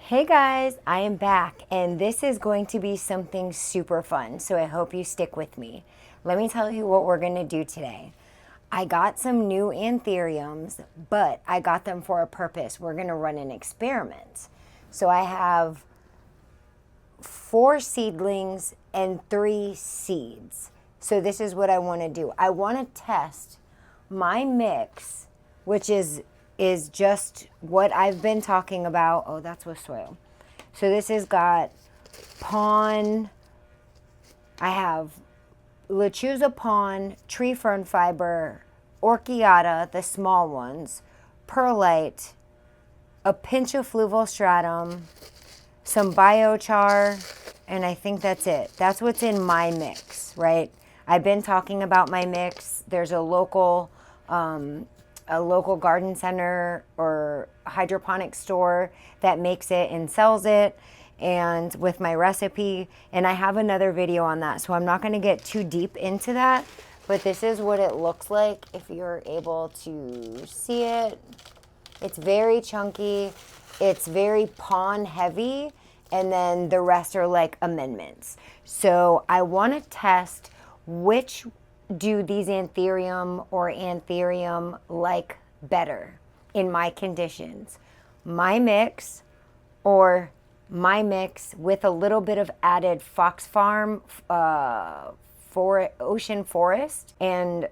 Hey guys, I am back and this is going to be something super fun, so I hope you stick with me. Let me tell you what we're going to do today. I got some new anthuriums, but I got them for a purpose. We're going to run an experiment. So I have 4 seedlings and 3 seeds. So this is what I want to do. I want to test my mix, which is just what I've been talking about. Oh, that's with soil. So this has got pon, I have lechuza pon, tree fern fiber, orchiata, the small ones, perlite, a pinch of fluval stratum, some biochar, and I think that's it. That's what's in my mix, right? I've been talking about my mix. There's a local garden center or hydroponic store that makes it and sells it, and with my recipe, and I have another video on that, so I'm not going to get too deep into that, but this is what it looks like if you're able to see it. It's very chunky, it's very pon heavy, and then the rest are like amendments. So I want to test which do these anthurium like better in my conditions. My mix or my mix with a little bit of added Fox Farm for ocean forest, and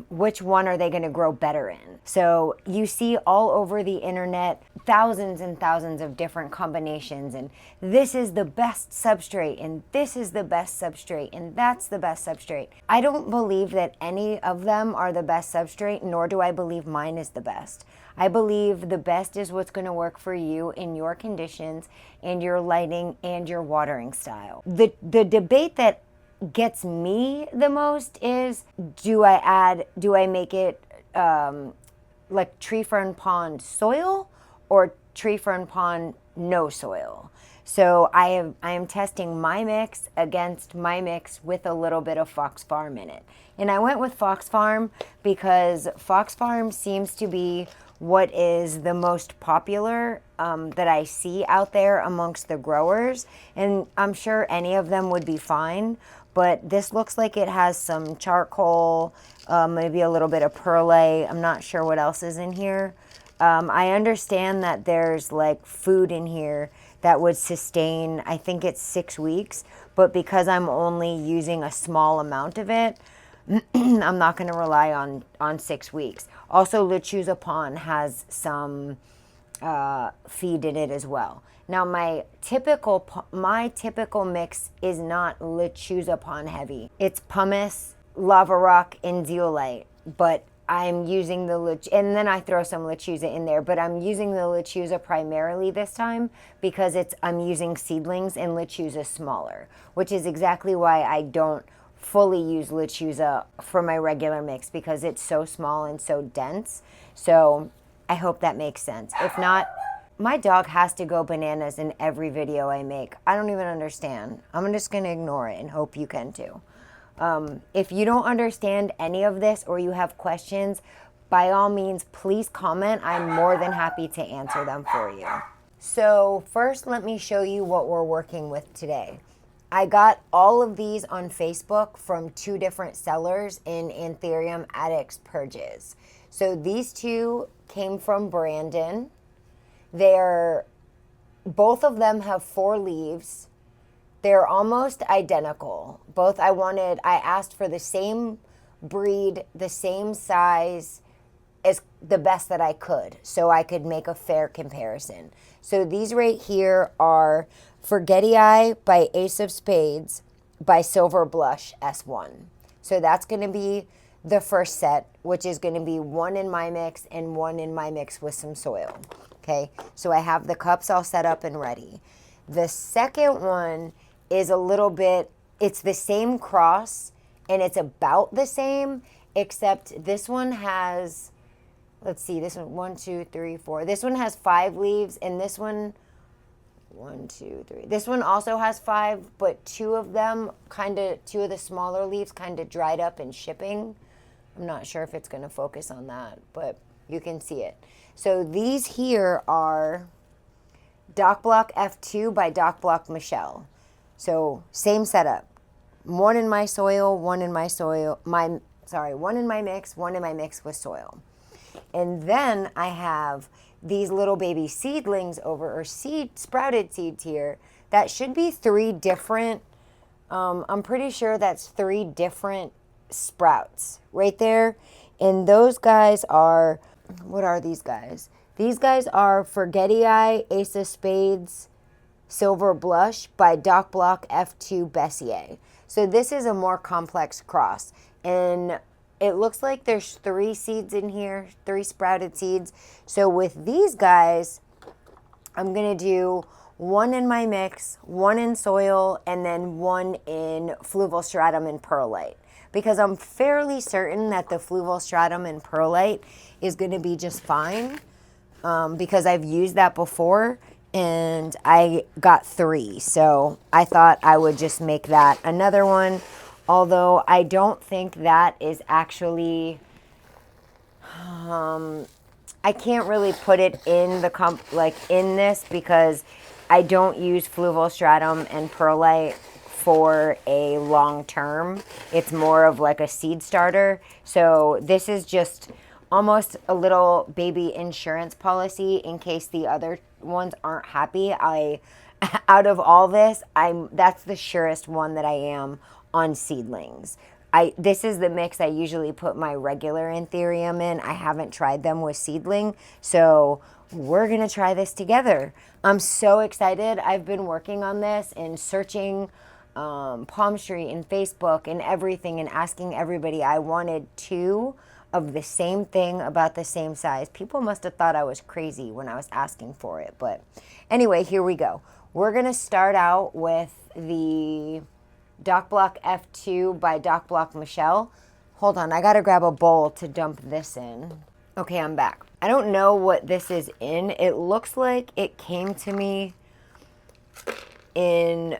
which one are they going to grow better in? So you see all over the internet thousands and thousands of different combinations, and this is the best substrate, and this is the best substrate, and that's the best substrate. I don't believe that any of them are the best substrate, nor do I believe mine is the best. I believe the best is what's going to work for you in your conditions and your lighting and your watering style. The debate that gets me the most is, do I make it like tree fern pond soil or tree fern pond no soil? So I am testing my mix against my mix with a little bit of Fox Farm in it. And I went with Fox Farm because Fox Farm seems to be what is the most popular that I see out there amongst the growers. And I'm sure any of them would be fine, but this looks like it has some charcoal, maybe a little bit of perlite. I'm not sure what else is in here. I understand that there's like food in here that would sustain, I think it's 6 weeks, but because I'm only using a small amount of it, I'm not going to rely on 6 weeks. Also, lechuza pon has some feed in it as well. Now, my typical mix is not lechuza pon heavy. It's pumice, lava rock, and zeolite, but I'm using and then I throw some lechuza in there, but I'm using the lechuza primarily this time because I'm using seedlings and lechuza smaller, which is exactly why I don't fully use lechuza for my regular mix, because it's so small and so dense. So I hope that makes sense. If not, my dog has to go bananas in every video I make. I don't even understand. I'm just going to ignore it and hope you can too. If you don't understand any of this or you have questions, by all means, please comment. I'm more than happy to answer them for you. So first, let me show you what we're working with today. I got all of these on Facebook from 2 different sellers in Anthurium Addicts Purges. So these 2 came from Brandon. Both of them have 4 leaves. They're almost identical. Both I asked for the same breed, the same size, as the best that I could, so I could make a fair comparison. So these right here are Forgetii by Ace of Spades by Silver Blush S1. So that's going to be the first set, which is going to be 1 in my mix and 1 in my mix with some soil. Okay, so I have the cups all set up and ready. The second one is a little bit, it's the same cross and it's about the same, except this one has, let's see, this one, 1, 2, 3, 4. This one has 5 leaves, and this one, 1, 2, 3. This one also has 5, but 2 of them, 2 of the smaller leaves kind of dried up in shipping. I'm not sure if it's going to focus on that, but you can see it. So these here are Dock Block F2 by Dock Block Michelle. So same setup. One in my soil, one in my soil, one in my mix, one in my mix with soil. And then I have these little baby seedlings over, or sprouted seeds here. That should be 3 different, I'm pretty sure that's 3 different sprouts right there. And those guys are, what are these guys? These guys are Forgetii, Ace of Spades, Silver Blush by Dock Block F2 Bessier. So this is a more complex cross. And it looks like there's 3 seeds in here, 3 sprouted seeds. So with these guys, I'm going to do 1 in my mix, 1 in soil, and then 1 in fluval stratum and perlite. Because I'm fairly certain that the fluval stratum and perlite is going to be just fine. Because I've used that before and I got 3. So I thought I would just make that another one. Although I don't think that is actually, I can't really put it in the in this because I don't use fluval stratum and perlite for a long term. It's more of like a seed starter. So this is just almost a little baby insurance policy in case the other ones aren't happy. Out of all this, that's the surest one that I am on seedlings. This is the mix I usually put my regular Anthurium in. I haven't tried them with seedling, so we're gonna try this together. I'm so excited. I've been working on this and searching Palm Street and Facebook and everything and asking everybody. I wanted 2 of the same thing about the same size. People must have thought I was crazy when I was asking for it. But anyway, here we go. We're going to start out with the Dock Block F2 by Dock Block Michelle. Hold on, I got to grab a bowl to dump this in. Okay, I'm back. I don't know what this is in. It looks like it came to me in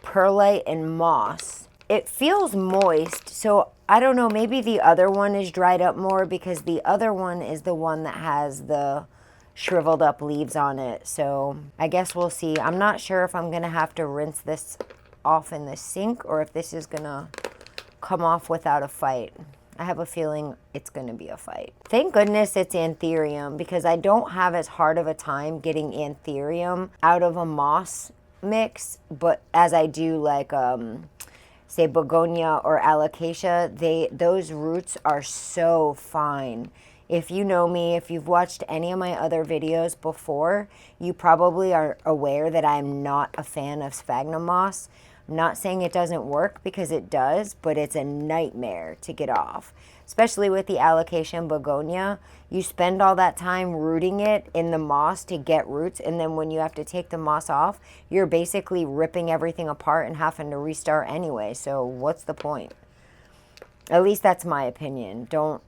perlite and moss. It feels moist, so I don't know, maybe the other one is dried up more because the other one is the one that has the shriveled up leaves on it. So I guess we'll see. I'm not sure if I'm gonna have to rinse this off in the sink or if this is gonna come off without a fight. I have a feeling it's gonna be a fight. Thank goodness it's Anthurium because I don't have as hard of a time getting Anthurium out of a moss mix, but as I do like say begonia or alocasia, those roots are so fine. If you know me, if you've watched any of my other videos before, you probably are aware that I'm not a fan of sphagnum moss. I'm not saying it doesn't work because it does, but it's a nightmare to get off. Especially with the alocasia and begonia, you spend all that time rooting it in the moss to get roots, and then when you have to take the moss off, you're basically ripping everything apart and having to restart anyway. So what's the point? At least that's my opinion. Don't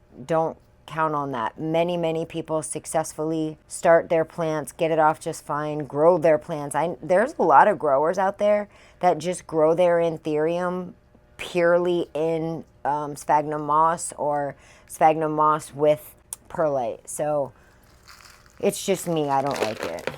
count on that. Many people successfully start their plants, get it off just fine, grow their plants. There's a lot of growers out there that just grow their Anthurium purely in sphagnum moss or sphagnum moss with perlite. So it's just me, I don't like it.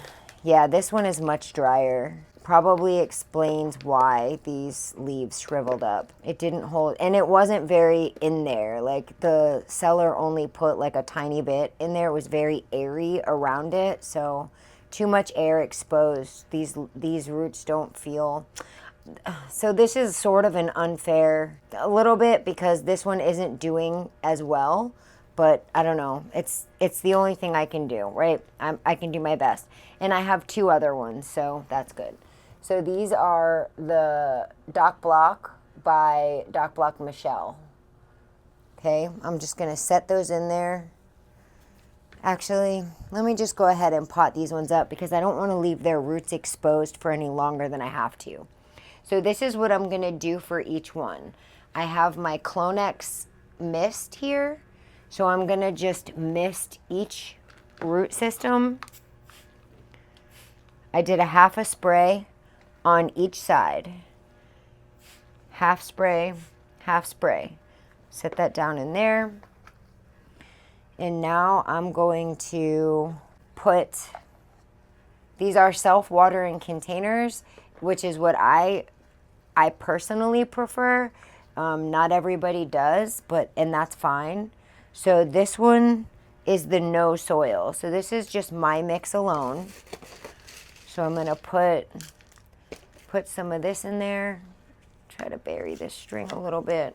Yeah, this one is much drier. Probably explains why these leaves shriveled up. It didn't hold, and it wasn't very in there. Like the seller only put like a tiny bit in there. It was very airy around it, so too much air exposed. These roots don't feel. So this is sort of an unfair, a little bit, because this one isn't doing as well, but I don't know. It's the only thing I can do, right? I can do my best. And I have 2 other ones, so that's good. So these are the Dock Block by Dock Block Michelle. Okay, I'm just gonna set those in there. Actually, let me just go ahead and pot these ones up because I don't want to leave their roots exposed for any longer than I have to. So this is what I'm going to do for each one. I have my Clonex mist here. So I'm going to just mist each root system. I did a half a spray on each side. Half spray, half spray. Set that down in there. And now I'm going to put These are self-watering containers, which is what I personally prefer. Not everybody does, and that's fine. So this one is the no soil. So this is just my mix alone. So I'm gonna put some of this in there. Try to bury this string a little bit.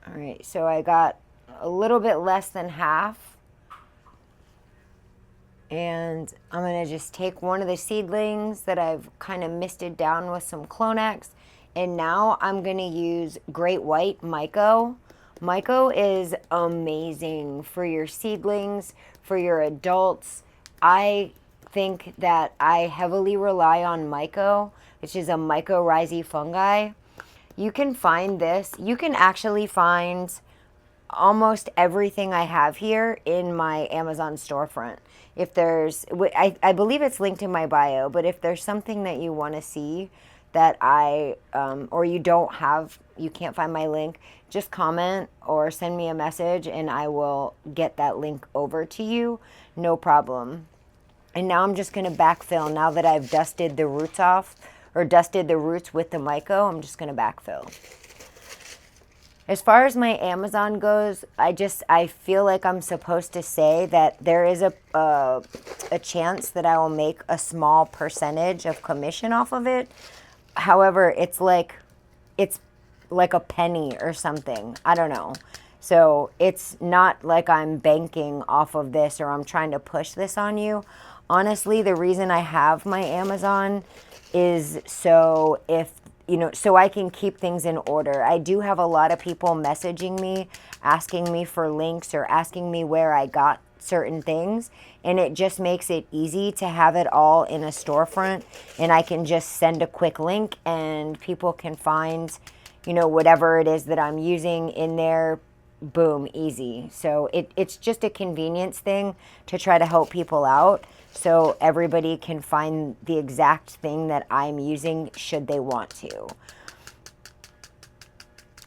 All right, so I got a little bit less than half. And I'm gonna just take one of the seedlings that I've kind of misted down with some Clonex. And now I'm gonna use Great White Myco. Myco is amazing for your seedlings, for your adults. I think that I heavily rely on Myco, which is a mycorrhizae fungi. You can find this. You can actually find almost everything I have here in my Amazon storefront. If there's, I believe it's linked in my bio, but if there's something that you want to see that or you don't have, you can't find my link, just comment or send me a message and I will get that link over to you. No problem. And now I'm just going to backfill. Now that I've dusted the roots off, or dusted the roots with the Myco, I'm just going to backfill. As far as my Amazon goes, I feel like I'm supposed to say that there is a chance that I will make a small percentage of commission off of it. However, it's like a penny or something. I don't know. So it's not like I'm banking off of this or I'm trying to push this on you. Honestly, the reason I have my Amazon is so I can keep things in order. I do have a lot of people messaging me, asking me for links or asking me where I got certain things. And it just makes it easy to have it all in a storefront. And I can just send a quick link and people can find, whatever it is that I'm using in there. Boom, easy. So it's just a convenience thing to try to help people out. So everybody can find the exact thing that I'm using should they want to.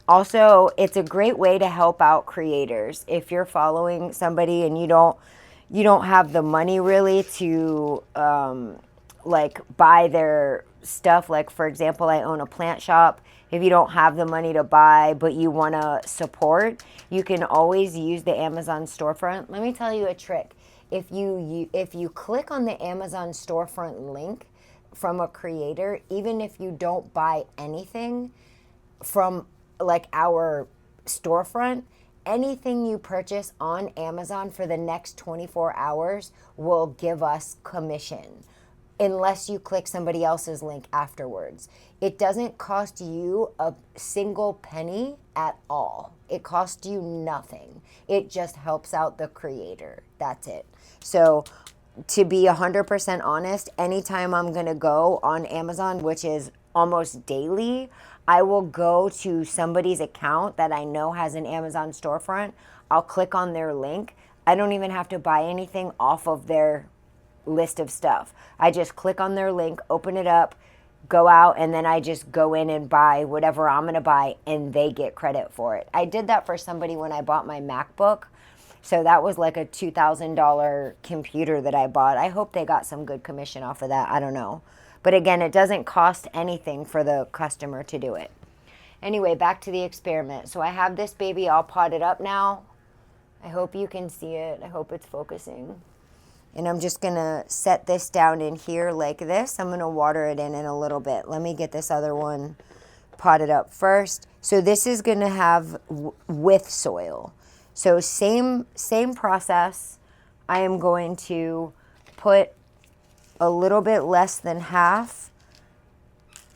Also, it's a great way to help out creators. If you're following somebody and you don't have the money really to buy their stuff, like for example, I own a plant shop. If you don't have the money to buy but you want to support, you can always use the Amazon storefront. Let me tell you a trick. If you click on the Amazon storefront link from a creator, even if you don't buy anything from like our storefront, anything you purchase on Amazon for the next 24 hours will give us commission, unless you click somebody else's link afterwards. It doesn't cost you a single penny at all. It costs you nothing. It just helps out the creator. That's it. So to be 100% honest, anytime I'm going to go on Amazon, which is almost daily, I will go to somebody's account that I know has an Amazon storefront. I'll click on their link. I don't even have to buy anything off of their list of stuff. I just click on their link, open it up, go out, and then I just go in and buy whatever I'm going to buy, and they get credit for it. I did that for somebody when I bought my MacBook. So that was like a $2,000 computer that I bought. I hope they got some good commission off of that. I don't know. But again, it doesn't cost anything for the customer to do it. Anyway, back to the experiment. So I have this baby all potted up now. I hope you can see it. I hope it's focusing. And I'm just going to set this down in here like this. I'm going to water it in a little bit. Let me get this other one potted up first. So this is going to have with soil. So same process. I am going to put a little bit less than half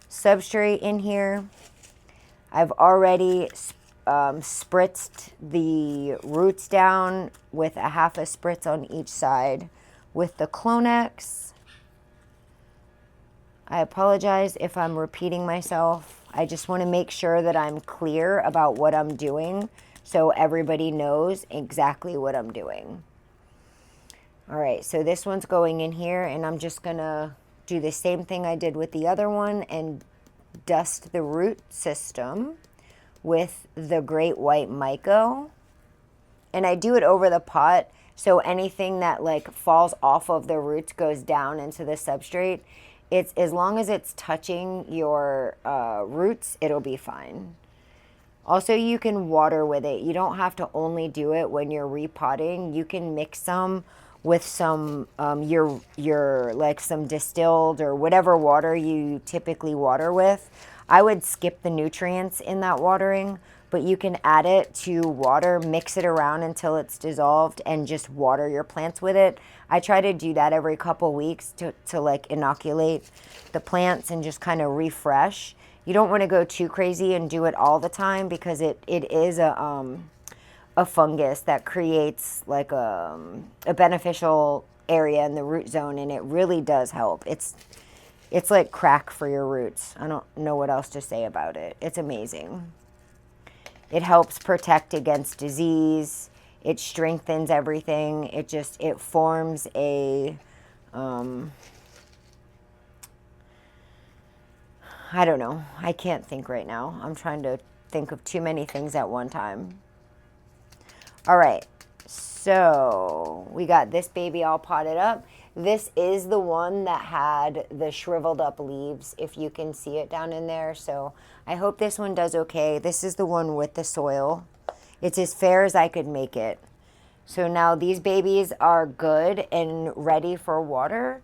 substrate in here. I've already spritzed the roots down with a half a spritz on each side with the Clonex. I apologize if I'm repeating myself. I just want to make sure that I'm clear about what I'm doing so everybody knows exactly what I'm doing. All right, so this one's going in here, and I'm just going to do the same thing I did with the other one and dust the root system with the Great White Myco. And I do it over the pot, so anything that like falls off of the roots goes down into the substrate. It's as long as it's touching your roots, it'll be fine. Also, you can water with it. You don't have to only do it when you're repotting. You can mix some with some your like some distilled or whatever water you typically water with. I would skip the nutrients in that watering, but you can add it to water, mix it around until it's dissolved, and just water your plants with it. I try to do that every couple weeks to like inoculate the plants and just kind of refresh. You don't want to go too crazy and do it all the time, because it is a fungus that creates like a beneficial area in the root zone, and it really does help. It's like crack for your roots. I don't know what else to say about it. It's amazing. It helps protect against disease. It strengthens everything. It forms a I don't know. I can't think right now. I'm trying to think of too many things at one time. All right, so we got this baby all potted up. This is the one that had the shriveled up leaves, if you can see it down in there. So I hope this one does okay. This is the one with the soil. It's as fair as I could make it. So now these babies are good and ready for water.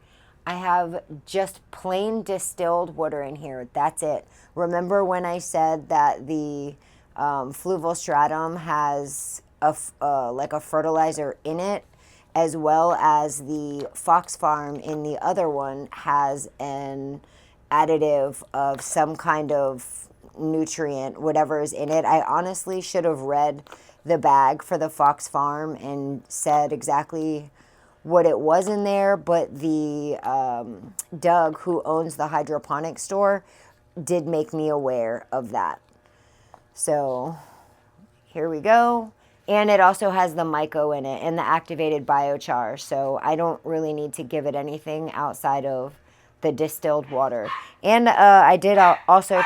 I have just plain distilled water in here. That's it. Remember when I said that the fluval stratum has like a fertilizer in it, as well as the Fox Farm in the other one has an additive of some kind of nutrient, whatever is in it. I honestly should have read the bag for the Fox Farm and said exactly what it was in there, but the Doug, who owns the hydroponic store, did make me aware of that. So here we go. And it also has the myco in it and the activated biochar. So I don't really need to give it anything outside of the distilled water. And I did also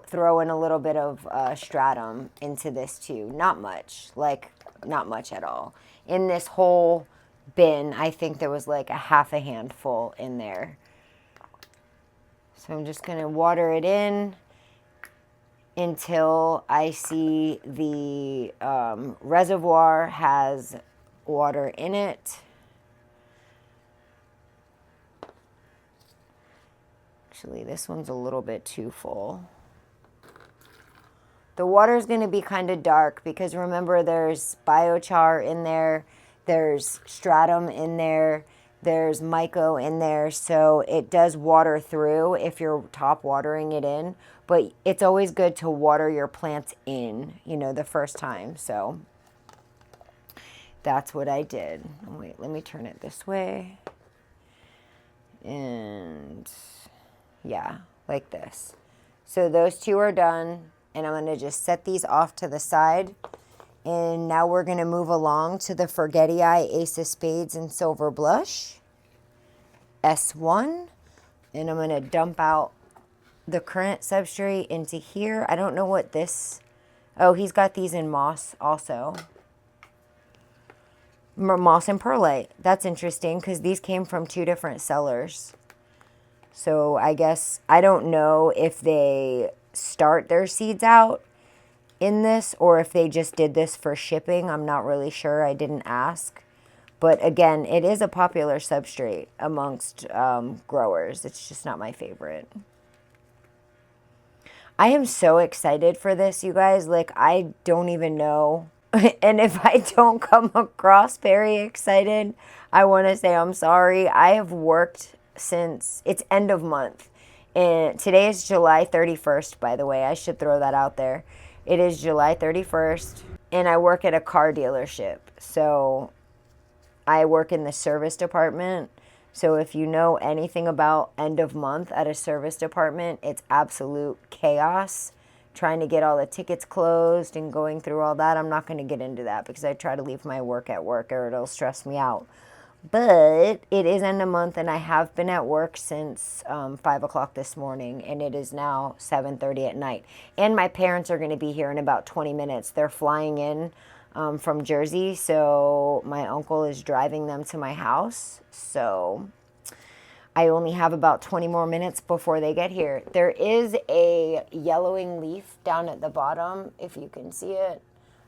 throw in a little bit of stratum into this too. Not much, like not much at all. In this whole bin, I think there was like a half a handful in there. So I'm just gonna water it in until I see the reservoir has water in it. Actually, this one's a little bit too full. The water is going to be kind of dark because remember there's biochar in there, there's stratum in there, there's myco in there, so it does water through if you're top watering it in, but it's always good to water your plants in, you know, the first time. So that's what I did. Wait, let me turn it this way. And yeah, like this. So those two are done, and I'm going to just set these off to the side. And now we're going to move along to the Forgetti Eye Ace of Spades and Silver Blush, S1. And I'm going to dump out the current substrate into here. I don't know what this... Oh, he's got these in moss also. Moss and perlite. That's interesting because these came from two different sellers. So I guess, I don't know if they start their seeds out in this or if they just did this for shipping. I'm not really sure. I didn't ask. But again, it is a popular substrate amongst growers. It's just not my favorite. I am so excited for this, you guys. Like, I don't even know. And if I don't come across very excited, I want to say I'm sorry. I have worked since it's end of month. And today is July 31st, by the way. I should throw that out there. It is July 31st, and I work at a car dealership. So I work in the service department. So if you know anything about end of month at a service department, it's absolute chaos. Trying to get all the tickets closed and going through all that. I'm not going to get into that because I try to leave my work at work or it'll stress me out. But it is end of month, and I have been at work since 5 o'clock this morning, and it is now 7:30 at night. And my parents are going to be here in about 20 minutes. They're flying in from Jersey, so my uncle is driving them to my house. So I only have about 20 more minutes before they get here. There is a yellowing leaf down at the bottom, if you can see it.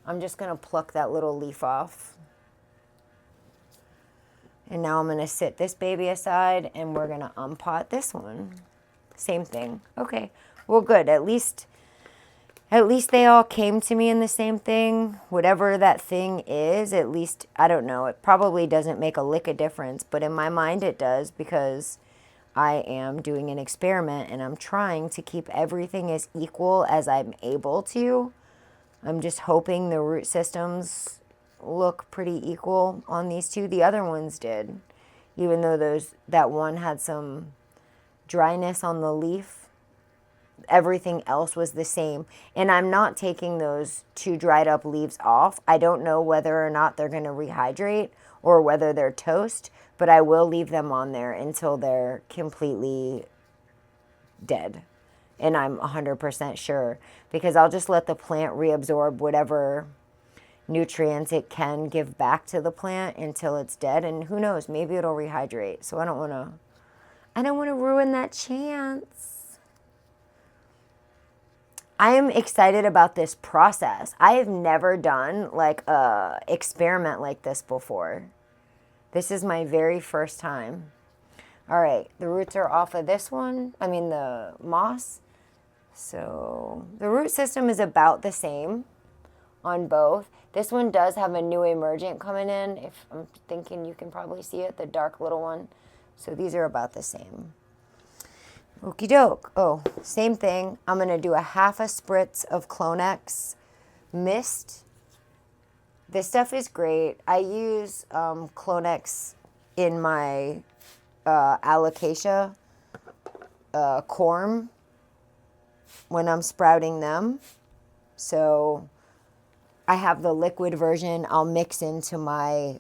I'm just going to pluck that little leaf off. And now I'm going to sit this baby aside, and we're going to unpot this one. Same thing. Okay. Well, good. At least they all came to me in the same thing. Whatever that thing is, at least, I don't know. It probably doesn't make a lick of difference, but in my mind it does, because I am doing an experiment and I'm trying to keep everything as equal as I'm able to. I'm just hoping the root systems look pretty equal on these two. The other ones did, even though that one had some dryness on the leaf. Everything else was the same, and I'm not taking those two dried up leaves off. I don't know whether or not they're going to rehydrate or whether they're toast, but I will leave them on there until they're completely dead, and I'm 100% sure, because I'll just let the plant reabsorb whatever nutrients it can give back to the plant until it's dead, and who knows, maybe it'll rehydrate. So I don't want to ruin that chance. I am excited about this process. I have never done like a experiment like this before. This is my very first time. All right, the roots are off of this one, the moss. So the root system is about the same on both. This one does have a new emergent coming in. If I'm thinking you can probably see it, the dark little one. So these are about the same. Okie doke. Oh, same thing. I'm going to do a half a spritz of Clonex mist. This stuff is great. I use Clonex in my alocasia corm when I'm sprouting them. So I have the liquid version. I'll mix into my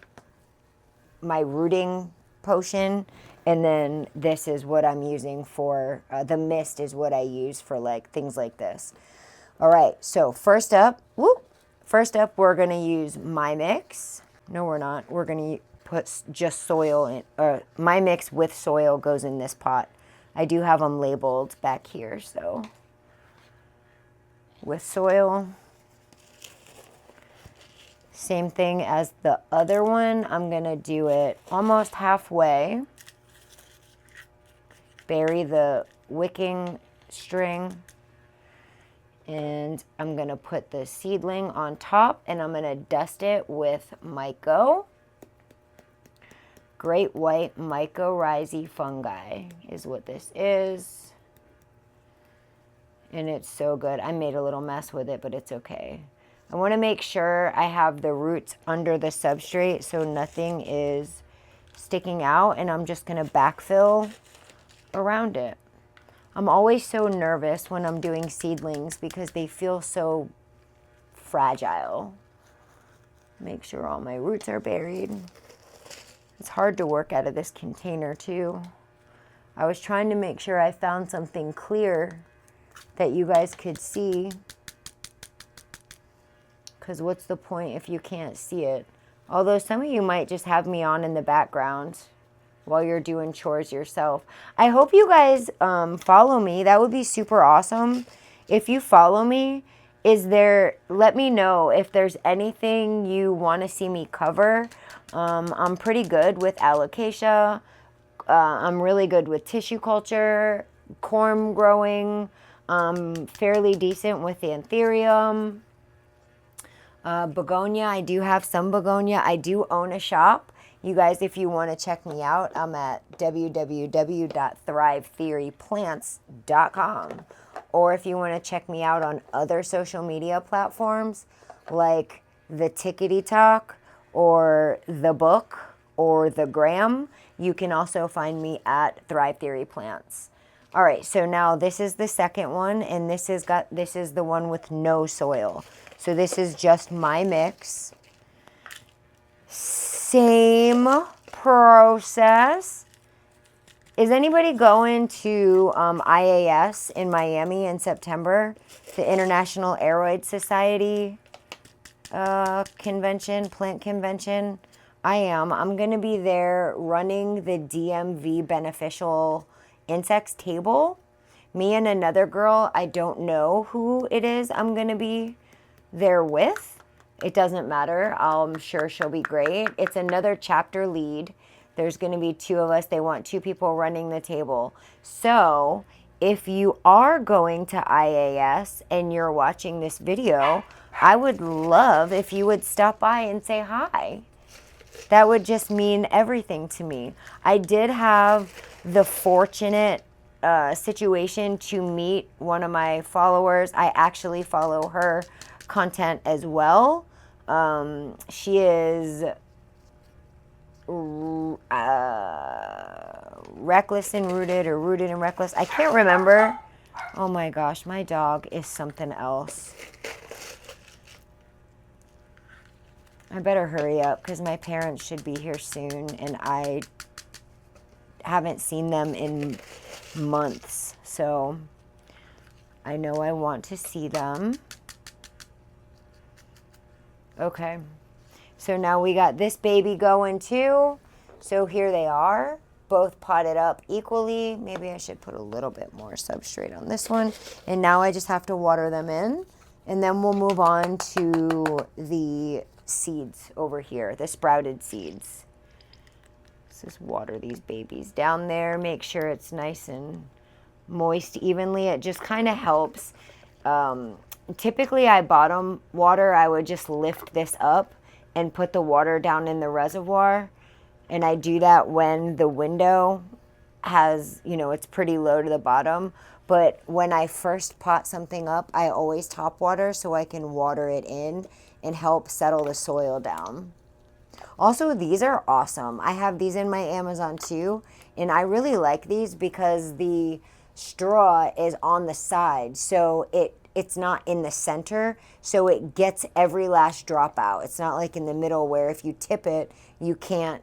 rooting potion, and then this is what I'm using for the mist is what I use for like things like this. All right, so first up, we're gonna use my mix. No, we're not. We're gonna put just soil in. My mix with soil goes in this pot. I do have them labeled back here, so with soil. Same thing as the other one. I'm going to do it almost halfway. Bury the wicking string. And I'm going to put the seedling on top, and I'm going to dust it with myco. Great white mycorrhizae fungi is what this is. And it's so good. I made a little mess with it, but it's okay. I want to make sure I have the roots under the substrate so nothing is sticking out, and I'm just going to backfill around it. I'm always so nervous when I'm doing seedlings because they feel so fragile. Make sure all my roots are buried. It's hard to work out of this container too. I was trying to make sure I found something clear that you guys could see. Because what's the point if you can't see it? Although some of you might just have me on in the background while you're doing chores yourself. I hope you guys follow me. That would be super awesome. If you follow me, let me know if there's anything you want to see me cover. I'm pretty good with alocasia. I'm really good with tissue culture, corm growing. Fairly decent with Anthurium. Begonia, I do have some begonia. I do own a shop. You guys, if you want to check me out, I'm at www.thrivetheoryplants.com. Or if you want to check me out on other social media platforms like the Tickety Talk or the Book or the Gram, you can also find me at Thrive Theory Plants. All right, so now this is the second one, and this is the one with no soil. So this is just my mix. Same process. Is anybody going to IAS in Miami in September? The International Aeroid Society convention, plant convention? I am. I'm going to be there running the DMV beneficial insects table. Me and another girl, I don't know who it is I'm going to be there with. It doesn't matter. I'm sure she'll be great. It's another chapter lead. There's going to be 2 of us. They want 2 people running the table. So if you are going to IAS and you're watching this video, I would love if you would stop by and say hi. That would just mean everything to me. I did have the fortunate situation to meet one of my followers. I actually follow her content as well. She is reckless and rooted, or rooted and reckless. I can't remember. Oh my gosh, my dog is something else. I better hurry up because my parents should be here soon and I haven't seen them in months. So I know I want to see them. Okay. So now we got this baby going too. So here they are, both potted up equally. Maybe I should put a little bit more substrate on this one. And now I just have to water them in. And then we'll move on to the seeds over here, the sprouted seeds. Let's just water these babies down there. Make sure it's nice and moist evenly. It just kind of helps. Typically I bottom water. I would just lift this up and put the water down in the reservoir. And I do that when the window has, you know, it's pretty low to the bottom. But when I first pot something up, I always top water so I can water it in and help settle the soil down. Also, these are awesome. I have these in my Amazon too. And I really like these because the straw is on the side. So it's not in the center, so it gets every last drop out. It's not like in the middle where if you tip it, you can't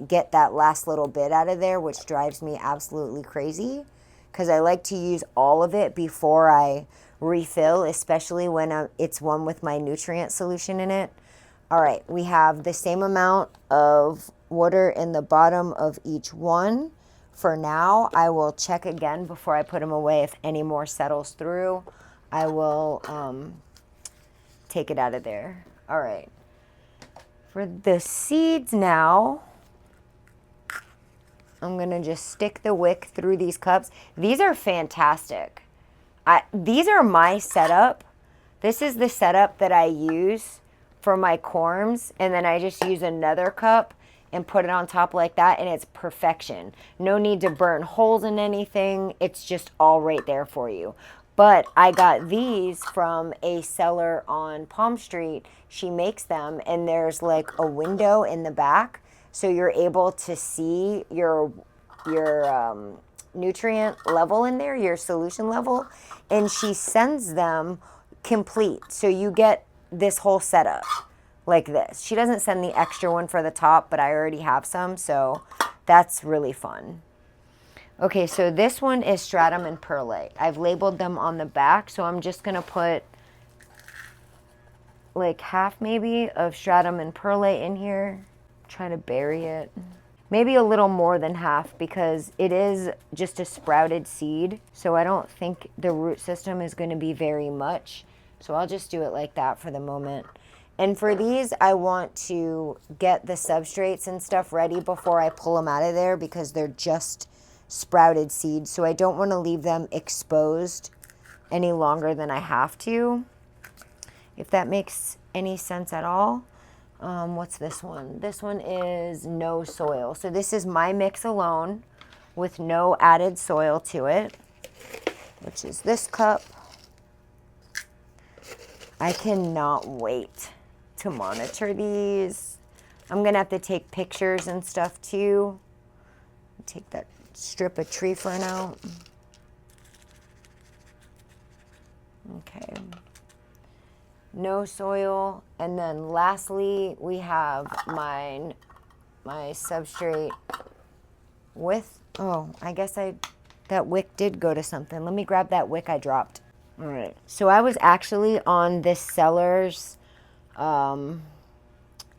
get that last little bit out of there, which drives me absolutely crazy because I like to use all of it before I refill, especially when it's one with my nutrient solution in it. All right, we have the same amount of water in the bottom of each one. For now, I will check again before I put them away. If any more settles through, I will take it out of there. All right. For the seeds now, I'm going to just stick the wick through these cups. These are fantastic. These are my setup. This is the setup that I use for my corms, and then I just use another cup and put it on top like that, and it's perfection. No need to burn holes in anything. It's just all right there for you. But I got these from a seller on Palm Street. She makes them, and there's like a window in the back, so you're able to see your nutrient level in there, your solution level, and she sends them complete. So you get this whole setup like this. She doesn't send the extra one for the top, but I already have some, so that's really fun. Okay, so this one is stratum and perlite. I've labeled them on the back, so I'm just gonna put like half maybe of stratum and perlite in here. Try to bury it. Maybe a little more than half because it is just a sprouted seed, so I don't think the root system is gonna be very much. So I'll just do it like that for the moment. And for these, I want to get the substrates and stuff ready before I pull them out of there because they're just sprouted seeds. So I don't want to leave them exposed any longer than I have to, if that makes any sense at all. What's this one? This one is no soil. So this is my mix alone with no added soil to it, which is this cup. I cannot wait to monitor these. I'm gonna have to take pictures and stuff too. Take that strip of tree fern out. Okay. no soil. And then lastly, we have my substrate with, oh, I guess that wick did go to something. Let me grab that wick I dropped. All right, so I was actually on this seller's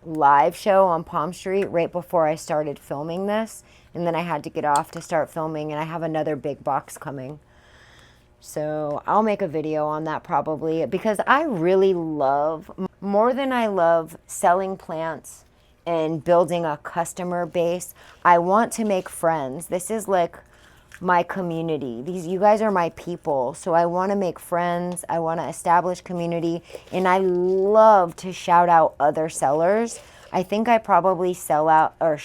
live show on Palm Street right before I started filming this, and then I had to get off to start filming, and I have another big box coming. So I'll make a video on that probably, because I really love, more than I love selling plants and building a customer base, I want to make friends. This is like my community. You guys are my people. So I want to make friends. I want to establish community. And I love to shout out other sellers. I think I probably sell out or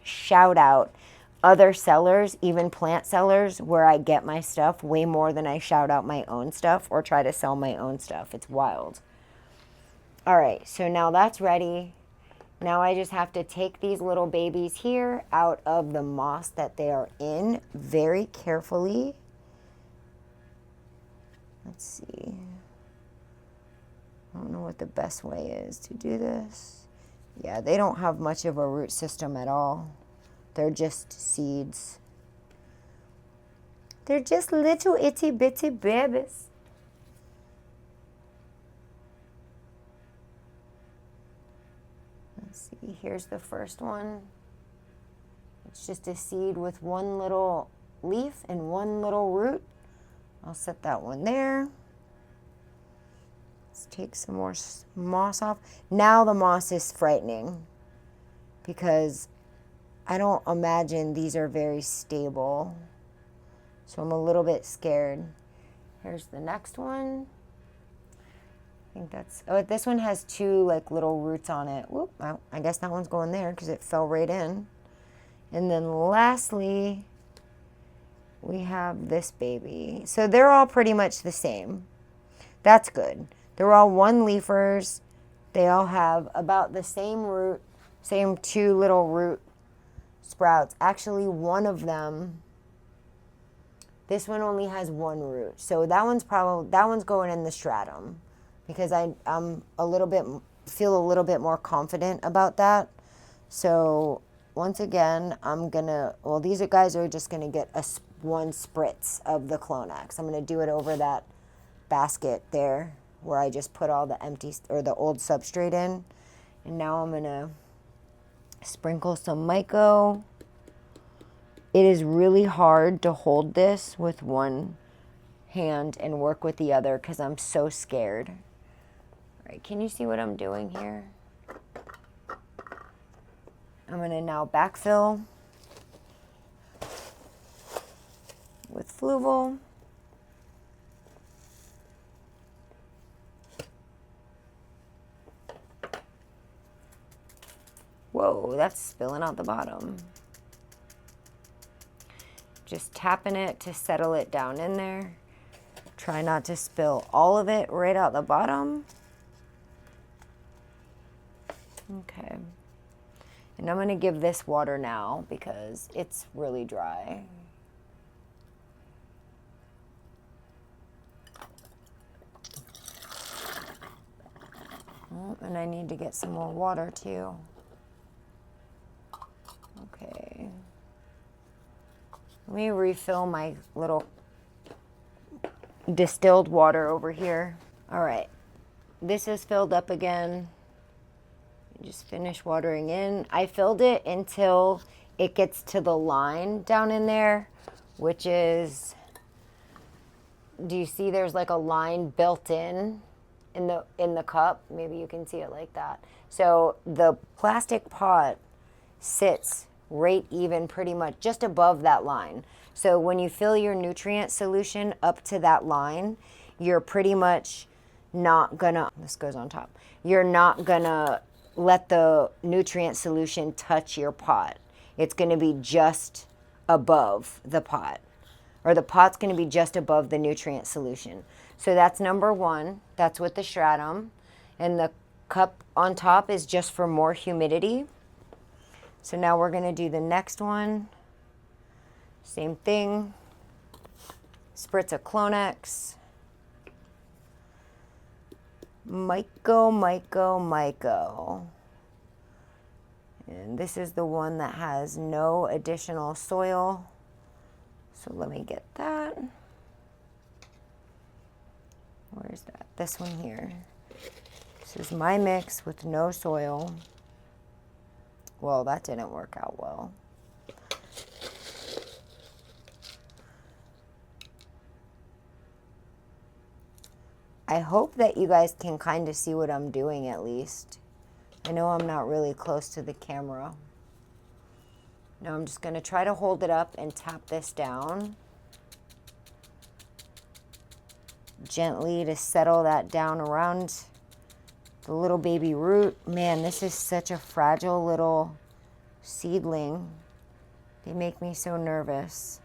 shout out other sellers, even plant sellers, where I get my stuff way more than I shout out my own stuff or try to sell my own stuff. It's wild. All right, so now that's ready. Now I just have to take these little babies here out of the moss that they are in very carefully. Let's see. I don't know what the best way is to do this. Yeah, they don't have much of a root system at all. They're just seeds. They're just little itty bitty babies. Let's see, here's the first one. It's just a seed with one little leaf and one little root. I'll set that one there. Let's take some more moss off. Now the moss is frightening because I don't imagine these are very stable. So I'm a little bit scared. Here's the next one. I think that's, oh, this one has two like little roots on it. Whoop, I guess that one's going there because it fell right in. And then lastly, we have this baby. So they're all pretty much the same. That's good. They're all one leafers. They all have about the same root, same two little root sprouts. Actually, one of them, this one only has one root. So that one's going in the stratum because I'm a little bit, feel a little bit more confident about that. So once again, I'm gonna, well, these guys are just gonna get one spritz of the Clonax. I'm gonna do it over that basket there where I just put all the empty or the old substrate in. And now I'm gonna sprinkle some Myco. It is really hard to hold this with one hand and work with the other because I'm so scared. All right, can you see what I'm doing here? I'm gonna now backfill with Fluval. Whoa, that's spilling out the bottom. Just tapping it to settle it down in there. Try not to spill all of it right out the bottom. Okay. And I'm gonna give this water now because it's really dry. Oh, and I need to get some more water too. Okay. Let me refill my little distilled water over here. All right, this is filled up again. Just finish watering in. I filled it until it gets to the line down in there, which is, do you see there's like a line built in the cup? Maybe you can see it like that. So the plastic pot sits right even pretty much just above that line. So when you fill your nutrient solution up to that line, you're pretty much not gonna, this goes on top, you're not gonna let the nutrient solution touch your pot. It's gonna be just above the pot, or the pot's gonna be just above the nutrient solution. So that's number one, that's with the stratum. And the cup on top is just for more humidity. So now we're gonna do the next one. Same thing, spritz of Clonax. Myco. And this is the one that has no additional soil. So let me get that. Where's that? This one here. This is my mix with no soil. Well, that didn't work out well. I hope that you guys can kind of see what I'm doing at least. I know I'm not really close to the camera. Now I'm just going to try to hold it up and tap this down gently to settle that down around the little baby root. Man, this is such a fragile little seedling. They make me so nervous.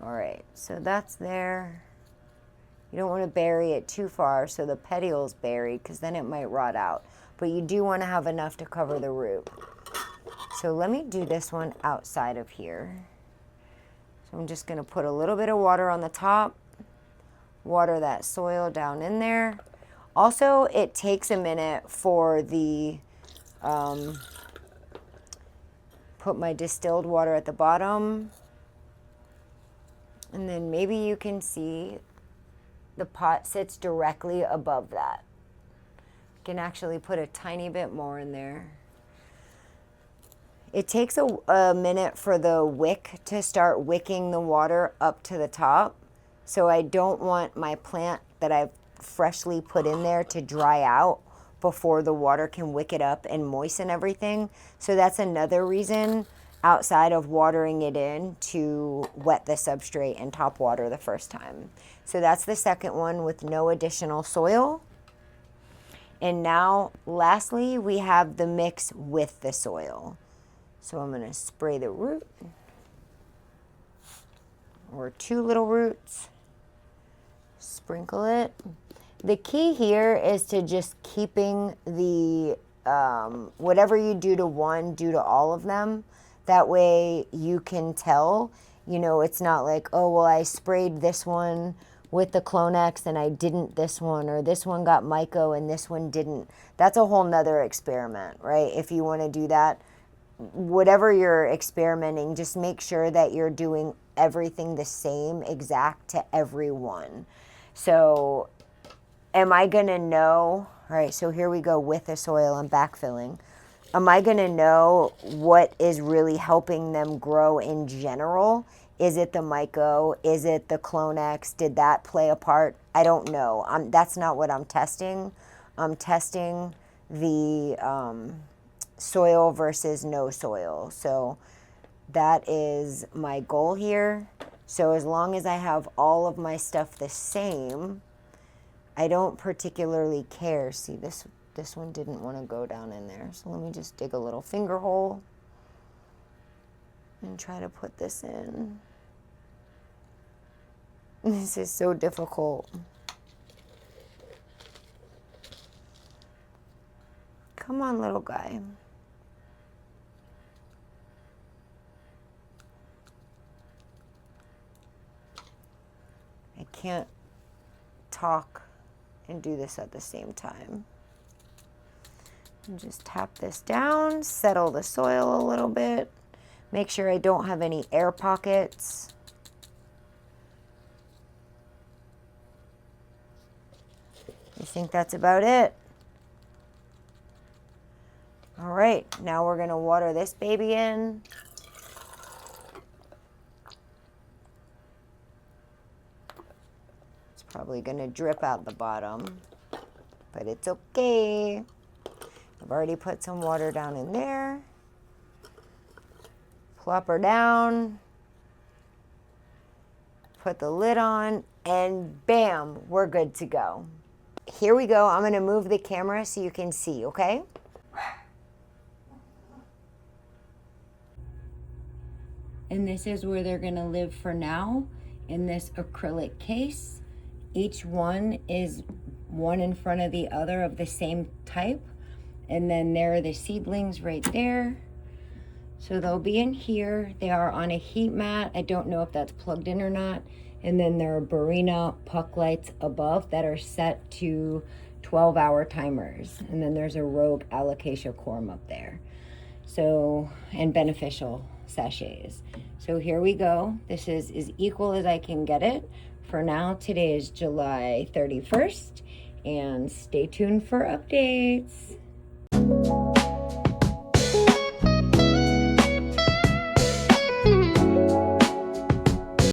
All right, so that's there. You don't want to bury it too far so the petiol's buried, because then it might rot out. But you do want to have enough to cover the root. So let me do this one outside of here. So I'm just going to put a little bit of water on the top, water that soil down in there. Also, it takes a minute for the, put my distilled water at the bottom. And then maybe you can see the pot sits directly above that. You can actually put a tiny bit more in there. It takes a minute for the wick to start wicking the water up to the top. So I don't want my plant that I've freshly put in there to dry out before the water can wick it up and moisten everything. So that's another reason, outside of watering it in, to wet the substrate and top water the first time. So that's the second one with no additional soil. And now, lastly, we have the mix with the soil. So I'm going to spray the root, or 2 little roots, sprinkle it. The key here is to just keeping the, whatever you do to one, do to all of them. That way you can tell, you know, it's not like, oh, well, I sprayed this one with the Clonex and I didn't this one, or this one got Myco and this one didn't. That's a whole nother experiment, right? If you want to do that, whatever you're experimenting, just make sure that you're doing everything the same exact to everyone. So am I going to know, all right, so here we go with the soil and backfilling. Am I going to know what is really helping them grow in general? Is it the Myco? Is it the Clonex? Did that play a part? I don't know. That's not what I'm testing. I'm testing the soil versus no soil. So that is my goal here. So as long as I have all of my stuff the same, I don't particularly care. See, this one didn't want to go down in there. So let me just dig a little finger hole and try to put this in. This is so difficult. Come on, little guy. I can't talk and do this at the same time. And just tap this down, settle the soil a little bit. Make sure I don't have any air pockets. I think that's about it. All right, now we're gonna water this baby in. It's probably gonna drip out the bottom, but it's okay. I've already put some water down in there. Plop her down. Put the lid on, and bam, we're good to go. Here we go. I'm gonna move the camera so you can see, okay? And this is where they're gonna live for now, in this acrylic case. Each one is one in front of the other of the same type. And then there are the seedlings right there. So they'll be in here. They are on a heat mat. I don't know if that's plugged in or not. And then there are Barina puck lights above that are set to 12-hour timers. And then there's a Rogue Alocasia corum up there. So, and beneficial sachets. So here we go. This is as equal as I can get it. For now, today is July 31st. And stay tuned for updates.